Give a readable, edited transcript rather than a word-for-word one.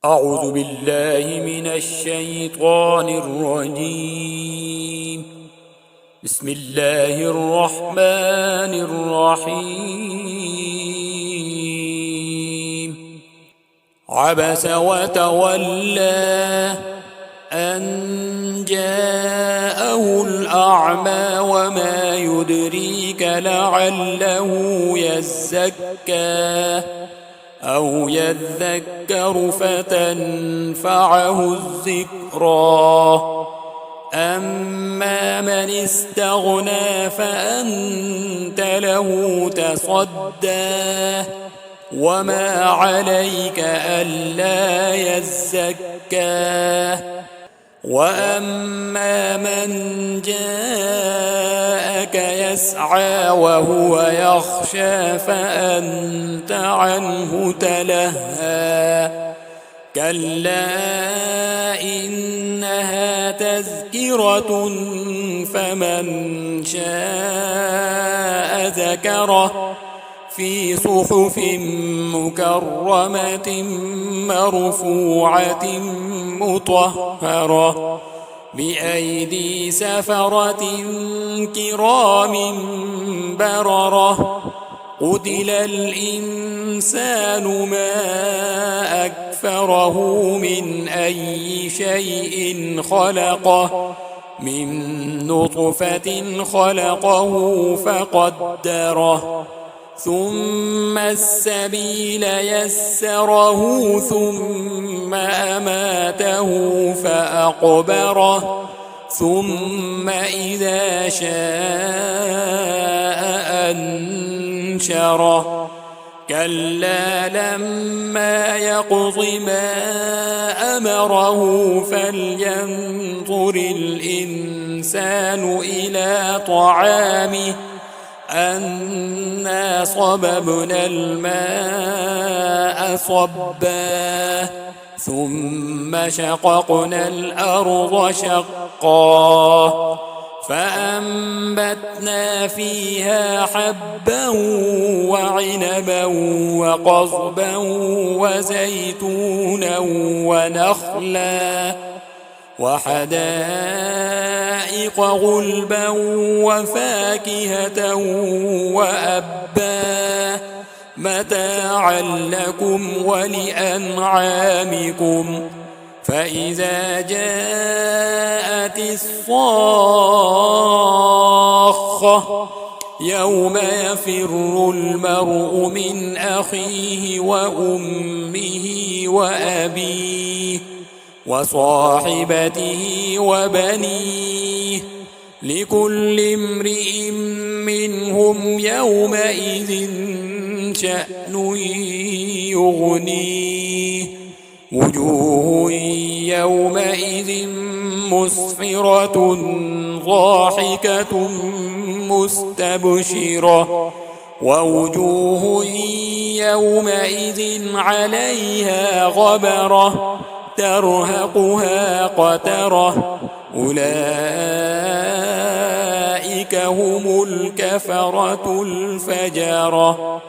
أعوذ بالله من الشيطان الرجيم. بسم الله الرحمن الرحيم. عبس وتولى أن جاءه الأعمى وما يدريك لعله يزكى أو يذكر فتنفعه الذكرى. أما من استغنى فأنت له تصدى وما عليك ألا يزكى. وأما من جاءك يسعى وهو يخشى فأنت عنه تلهى. كلا إنها تذكرة فمن شاء ذكره في صحف مكرمة مرفوعة مطهرة بأيدي سفرة كرام بررة. قتل الإنسان ما أكفره من أي شيء خلقه من نطفة خلقه فقدره ثم السبيل يسره ثم أماته فأقبره ثم إذا شاء أنشره. كلا لما يقض ما أمره فلينظر الإنسان إلى طعامه أنا صببنا الماء صبا ثم شققنا الأرض شقا فأنبتنا فيها حبا وعنبا وقضبا وزيتونا ونخلا وحدائق غلبا وفاكهة وأبا متاعا لكم ولأنعامكم. فإذا جاءت الصاخة يوم يفر المرء من أخيه وأمه وأبيه وصاحبته وبنيه لكل امرئ منهم يومئذ شأن يغنيه. وجوه يومئذ مسفرة ضاحكة مستبشرة ووجوه يومئذ عليها غبرة ترهقها قترة أولئك هم الكفرة الفجرة.